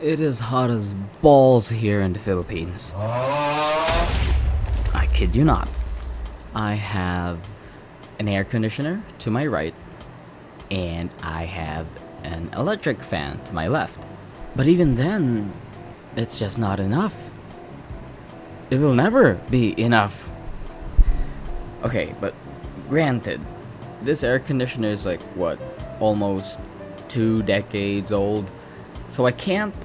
It is hot as balls here in the Philippines. I kid you not. I have an air conditioner to my right, and I have an electric fan to my left. But even then, it's just not enough. It will never be enough. Okay, but granted, this air conditioner is like, what, almost 2 decades old? So I can't.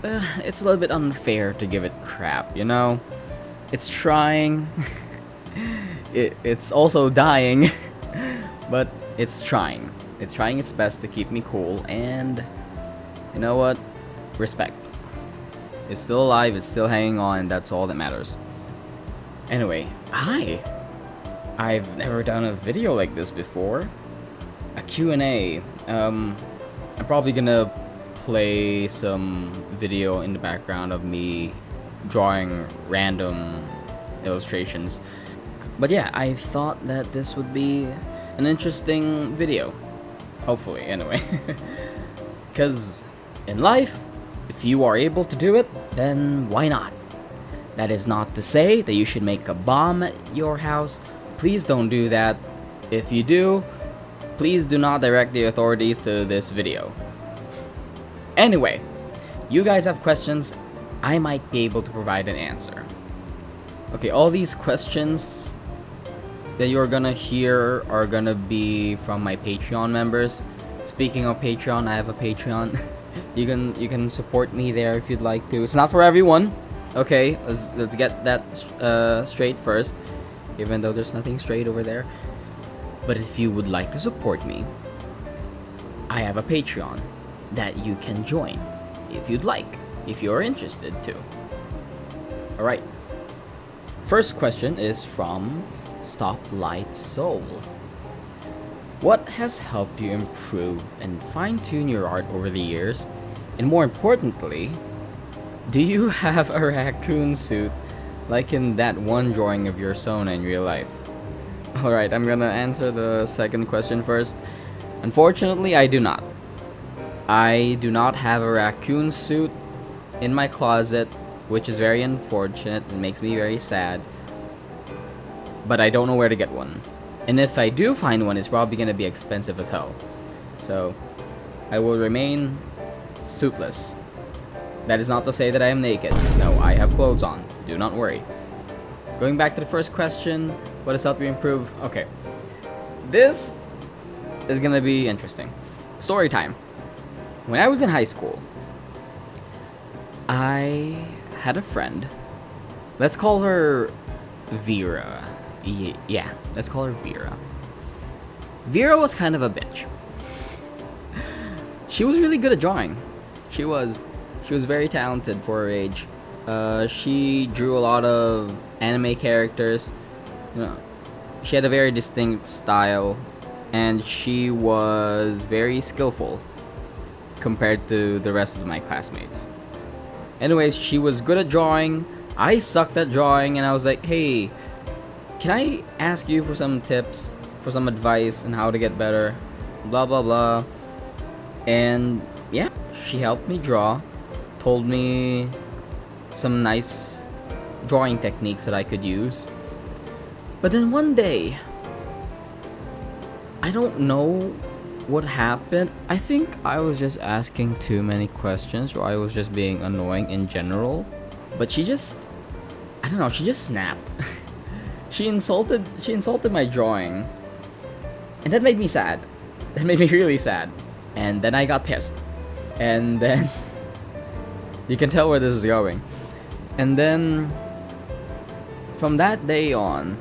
It's a little bit unfair to give it crap, you know? It's trying. It's also dying. But it's trying. It's trying its best to keep me cool, and you know what? Respect. It's still alive, it's still hanging on, and that's all that matters. Anyway, hi! I've never done a video like this before. A Q&A. I'm probably gonna play some video in the background of me drawing random illustrations. But yeah, I thought that this would be an interesting video. Hopefully, anyway. Because in life, if you are able to do it, then why not? That is not to say that you should make a bomb at your house. Please don't do that. If you do, please do not direct the authorities to this video. Anyway, you guys have questions, I might be able to provide an answer. Okay, all these questions that you're gonna hear are gonna be from my Patreon members. Speaking of Patreon, I have a Patreon. you can support me there if you'd like to. It's not for everyone. Okay, let's get that straight first, even though there's nothing straight over there. But if you would like to support me, I have a Patreon that you can join if you'd like, if you're interested to. Alright. First question is from Stoplight Soul. What has helped you improve and fine-tune your art over the years? And more importantly, do you have a raccoon suit like in that one drawing of your Sona in real life? Alright, I'm gonna answer the second question first. Unfortunately, I do not. I do not have a raccoon suit in my closet, which is very unfortunate. It makes me very sad. But I don't know where to get one. And if I do find one, it's probably going to be expensive as hell. So, I will remain suitless. That is not to say that I am naked. No, I have clothes on. Do not worry. Going back to the first question, what has helped you improve? Okay. This is going to be interesting. Story time. When I was in high school, I had a friend. Let's call her Vera. Yeah, let's call her Vera. Vera was kind of a bitch. She was really good at drawing. She was very talented for her age. She drew a lot of anime characters. You know, she had a very distinct style, and she was very skillful compared to the rest of my classmates. Anyways, she was good at drawing. I sucked at drawing, and I was like, hey, can I ask you for some tips, for some advice on how to get better? Blah, blah, blah. And yeah, she helped me draw, told me some nice drawing techniques that I could use. But then one day, I don't know what happened. I think I was just asking too many questions, or I was just being annoying in general. But she just, I don't know, she just snapped. She insulted my drawing. And that made me sad. That made me really sad. And then I got pissed. And then you can tell where this is going. And then from that day on,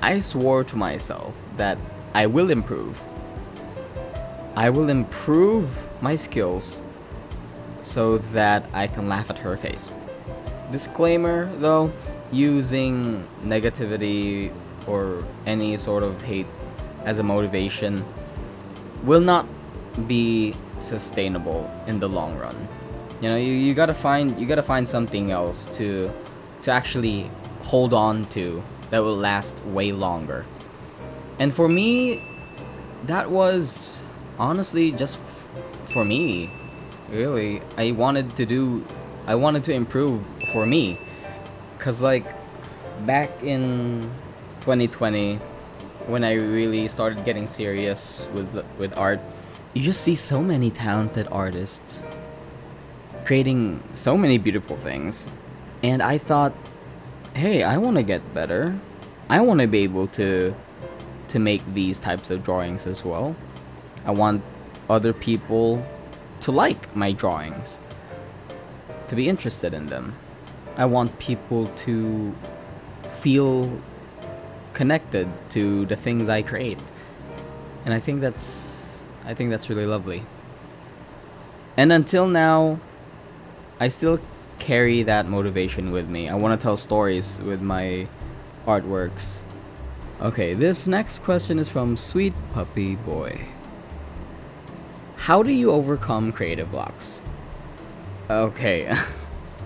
I swore to myself that I will improve. I will improve my skills so that I can laugh at her face. Disclaimer though, using negativity or any sort of hate as a motivation will not be sustainable in the long run. You know, you gotta find something else to actually hold on to that will last way longer. And for me, that was honestly just for me. Really, I wanted to improve for me. Cause like back in 2020, when I really started getting serious with art, you just see so many talented artists creating so many beautiful things. And I thought, hey, I want to get better. I want to be able to make these types of drawings as well. I want other people to like my drawings, to be interested in them. I want people to feel connected to the things I create. And I think that's really lovely. And until now, I still carry that motivation with me. I want to tell stories with my artworks. Okay, this next question is from Sweet Puppy Boy. How do you overcome creative blocks? Okay.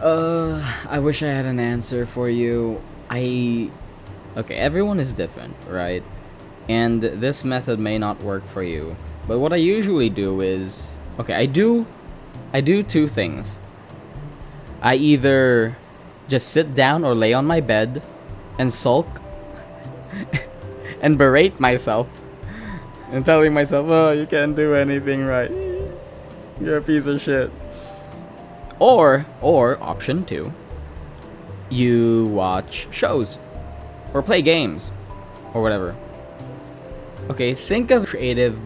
I wish I had an answer for you. Okay, everyone is different, right? And this method may not work for you. But what I usually do is, okay, I do two things. I either just sit down or lay on my bed and sulk and berate myself and telling myself, oh, you can't do anything right. You're a piece of shit. Or option 2, you watch shows or play games or whatever. Okay, think of creative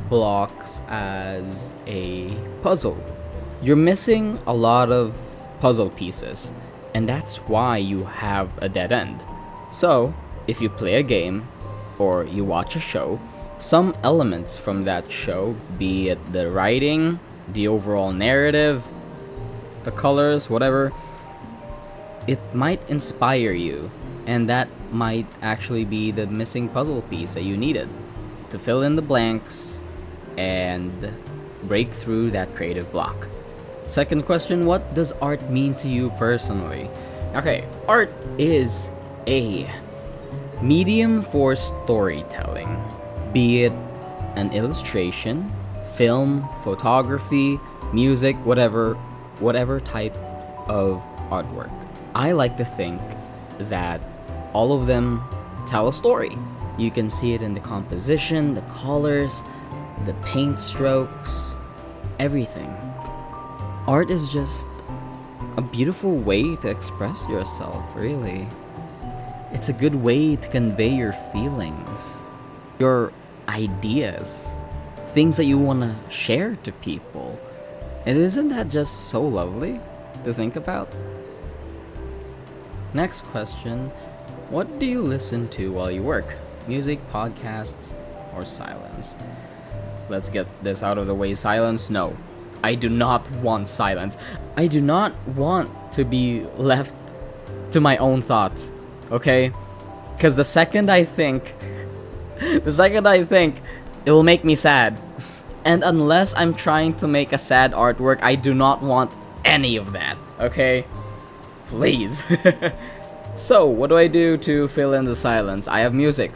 blocks as a puzzle. You're missing a lot of puzzle pieces, and that's why you have a dead end. So, if you play a game or you watch a show, some elements from that show, be it the writing, the overall narrative, the colors, whatever, it might inspire you, and that might actually be the missing puzzle piece that you needed to fill in the blanks and break through that creative block. Second question, what does art mean to you personally? Okay, art is a medium for storytelling, be it an illustration, film, photography, music, whatever type of artwork. I like to think that all of them tell a story. You can see it in the composition, the colors, the paint strokes, everything. Art is just a beautiful way to express yourself, really. It's a good way to convey your feelings, your ideas, things that you want to share to people. And isn't that just so lovely to think about? Next question, what do you listen to while you work? Music, podcasts, or silence? Let's get this out of the way. Silence? No. I do not want silence. I do not want to be left to my own thoughts, okay? Because the second I think, it will make me sad. And unless I'm trying to make a sad artwork, I do not want any of that, okay? Please. So, what do I do to fill in the silence? I have music.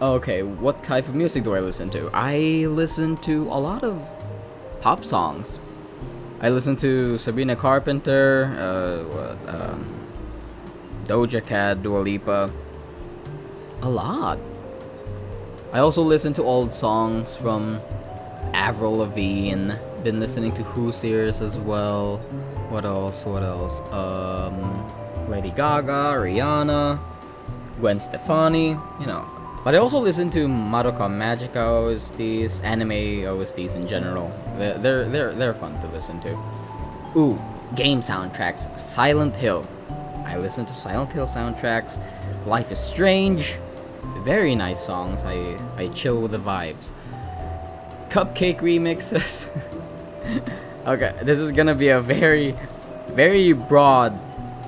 Okay, what type of music do I listen to? I listen to a lot of pop songs. I listen to Sabrina Carpenter, Doja Cat, Dua Lipa. A lot. I also listen to old songs from Avril Lavigne. Been listening to Hoosiers as well. What else? Lady Gaga, Rihanna, Gwen Stefani, you know. But I also listen to Madoka Magica OSTs, anime OSTs in general. They're fun to listen to. Ooh, game soundtracks. Silent Hill. I listen to Silent Hill soundtracks. Life is Strange. Very nice songs. I chill with the vibes. Cupcake remixes. Okay, this is gonna be a very, very broad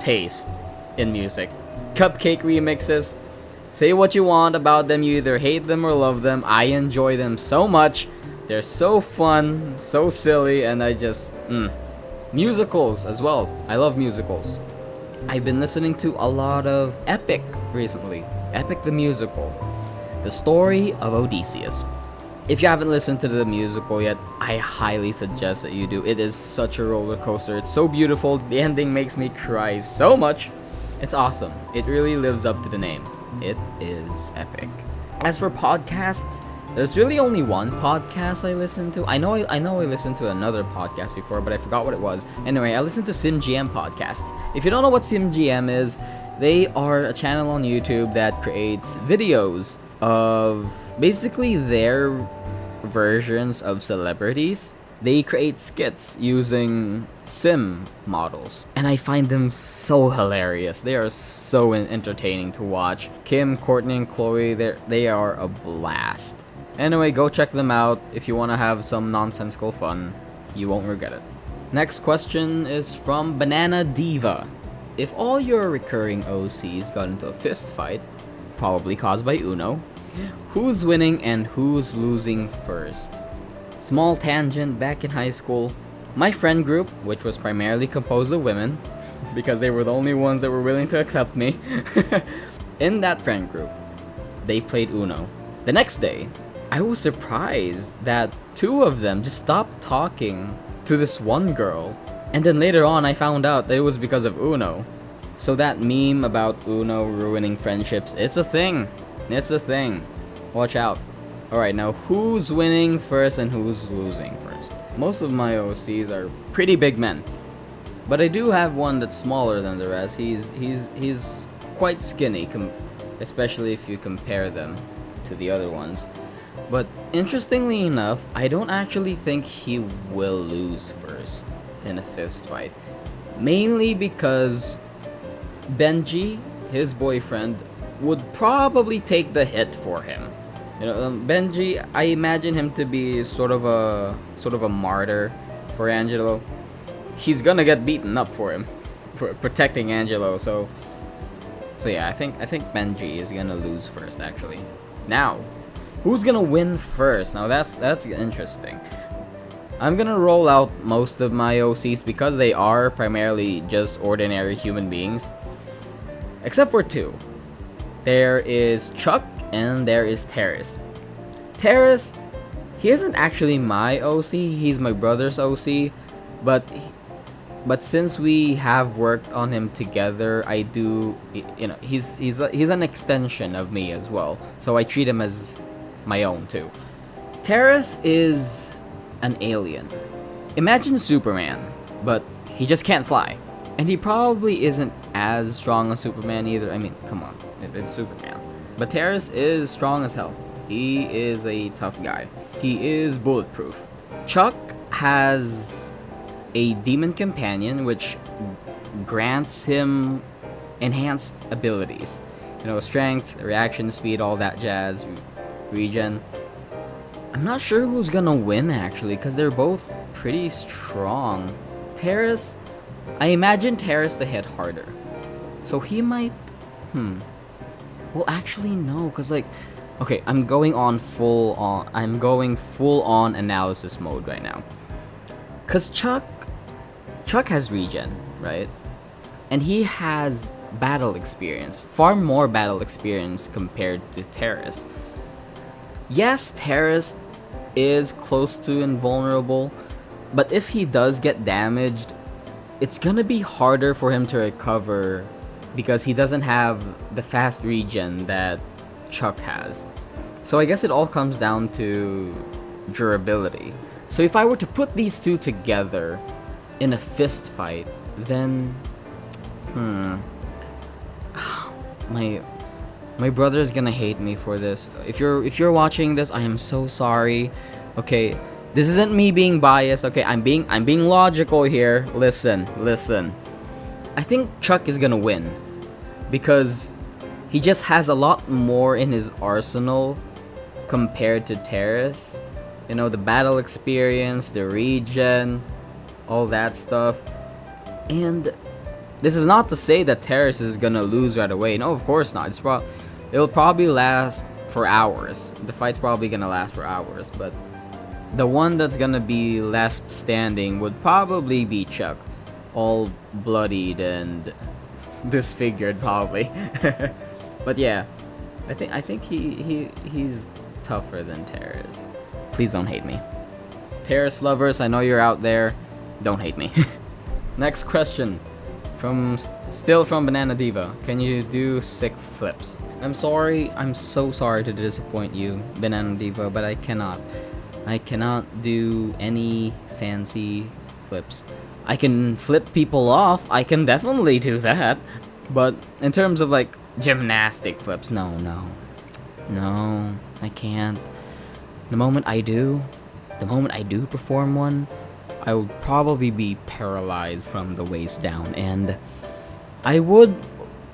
taste in music. Cupcake remixes. Say what you want about them, you either hate them or love them. I enjoy them so much. They're so fun, so silly, and I just... Musicals as well. I love musicals. I've been listening to a lot of Epic recently. Epic the Musical. The story of Odysseus. If you haven't listened to the musical yet, I highly suggest that you do. It is such a roller coaster. It's so beautiful. The ending makes me cry so much. It's awesome. It really lives up to the name. It is epic. As for podcasts, there's really only one podcast I listen to. I know I listened to another podcast before, but I forgot what it was. Anyway, I listened to SimGM podcasts. If you don't know what SimGM is, they are a channel on YouTube that creates videos of basically their versions of celebrities. They create skits using sim models, and I find them so hilarious. They are so entertaining to watch. Kim, Courtney, and Chloe, they are a blast. Anyway, go check them out if you want to have some nonsensical fun. You won't regret it. Next question is from Banana Diva. If all your recurring OCs got into a fist fight, probably caused by Uno, who's winning and who's losing first? Small tangent, back in high school, my friend group, which was primarily composed of women, because they were the only ones that were willing to accept me, in that friend group, they played Uno. The next day, I was surprised that two of them just stopped talking to this one girl, and then later on I found out that it was because of Uno. So that meme about Uno ruining friendships, it's a thing. It's a thing. Watch out. Alright, now who's winning first and who's losing first? Most of my OCs are pretty big men, but I do have one that's smaller than the rest. He's quite skinny, especially if you compare them to the other ones. But interestingly enough, I don't actually think he will lose first in a fist fight. Mainly because Benji, his boyfriend, would probably take the hit for him. You know, Benji, I imagine him to be sort of a martyr for Angelo. He's gonna get beaten up for him, for protecting Angelo. So yeah, I think Benji is gonna lose first actually. Now, who's gonna win first? Now that's interesting. I'm gonna roll out most of my OCs because they are primarily just ordinary human beings, except for two. There is Chuck and there is Terrace. Terrace, he isn't actually my OC, he's my brother's OC, but since we have worked on him together, I do, you know, he's an extension of me as well, so I treat him as my own too. Terrace is an alien. Imagine Superman, but he just can't fly. And he probably isn't as strong as Superman either. I mean, come on, it's Superman. But Terrace is strong as hell. He is a tough guy. He is bulletproof. Chuck has a demon companion which grants him enhanced abilities. You know, strength, reaction speed, all that jazz, regen. I'm not sure who's gonna win actually, because they're both pretty strong. Terrace, I imagine Terrace to hit harder. So he might, well actually no, because like, okay, I'm going full on analysis mode right now. Cause Chuck has regen, right? And he has battle experience, far more battle experience compared to Terrace. Yes, Terrace is close to invulnerable, but if he does get damaged, it's gonna be harder for him to recover because he doesn't have the fast regen that Chuck has. So I guess it all comes down to durability. So if I were to put these two together in a fist fight, then my brother is gonna hate me for this. If you're watching this, I am so sorry. Okay, this isn't me being biased. Okay, I'm being logical here. Listen. I think Chuck is gonna win because he just has a lot more in his arsenal compared to Terrace. You know, the battle experience, the regen, all that stuff. And this is not to say that Terrace is gonna lose right away. No, of course not. It'll probably last for hours. The fight's probably gonna last for hours, but the one that's gonna be left standing would probably be Chuck, all bloodied and disfigured probably. But yeah, I think he's tougher than Terrace. please don't hate me. Terrace lovers, I know you're out there. Don't hate me. Next question. Still from Banana Diva. Can you do sick flips? I'm sorry. I'm so sorry to disappoint you, Banana Diva, but I cannot. I cannot do any fancy flips. I can flip people off. I can definitely do that. But in terms of like gymnastic flips, no, I can't. The moment I do perform one, I will probably be paralyzed from the waist down, and I would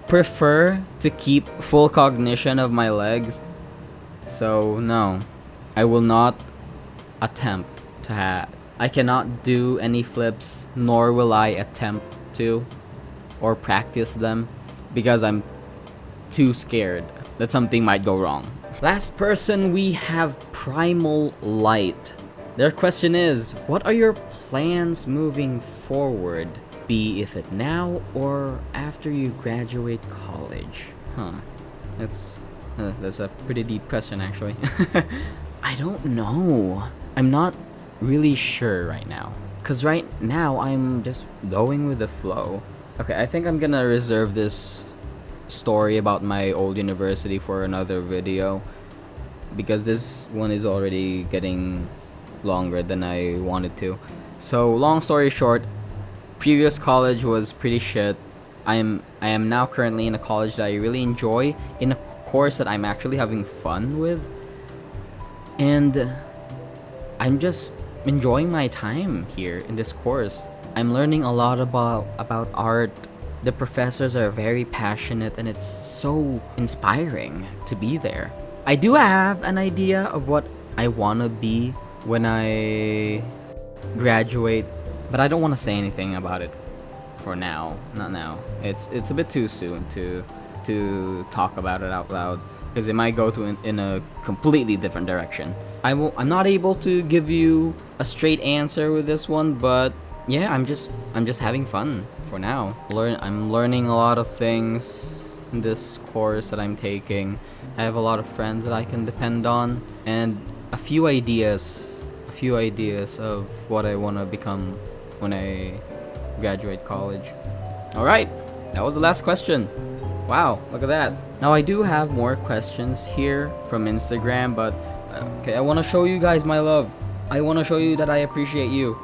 prefer to keep full cognition of my legs. So no, I will not attempt to I cannot do any flips, nor will I attempt to or practice them because I'm too scared that something might go wrong. Last person, we have Primal Light. Their question is, what are your plans moving forward? Be it now or after you graduate college? That's a pretty deep question, actually. I don't know. I'm not really sure right now. Cause right now I'm just going with the flow. Okay, I think I'm gonna reserve this story about my old university for another video, because this one is already getting longer than I wanted to. So long story short, previous college was pretty shit. I am now currently in a college that I really enjoy, in a course that I'm actually having fun with, and I'm just enjoying my time here in this course. I'm learning a lot about art. The professors are very passionate, and it's so inspiring to be there. I do have an idea of what I want to be when I graduate, but I don't want to say anything about it for now. Not now. It's a bit too soon to talk about it out loud, because it might go in a completely different direction. I'm not able to give you a straight answer with this one, but yeah, I'm just having fun for now. I'm learning a lot of things in this course that I'm taking. I have a lot of friends that I can depend on, and a few ideas of what I want to become when I graduate college. All right, that was the last question. Wow, look at that. Now I do have more questions here from Instagram, but okay, I want to show you guys my love. I want to show you that I appreciate you.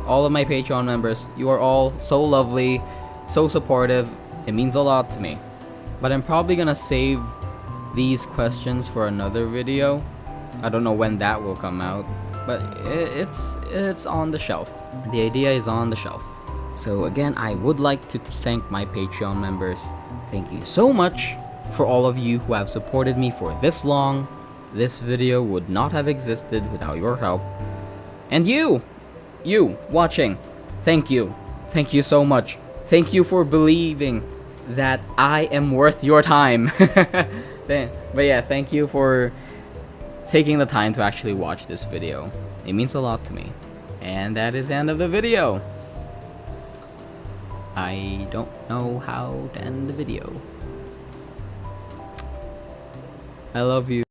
All of my Patreon members, you are all so lovely, so supportive. It means a lot to me. But I'm probably gonna save these questions for another video. I don't know when that will come out, but it's on the shelf. The idea is on the shelf. So again, I would like to thank my Patreon members. Thank you so much for all of you who have supported me for this long. This video would not have existed without your help. And you watching, thank you. Thank you so much. Thank you for believing that I am worth your time. But yeah, thank you for taking the time to actually watch this video. It means a lot to me. And that is the end of the video. I don't know how to end the video. I love you.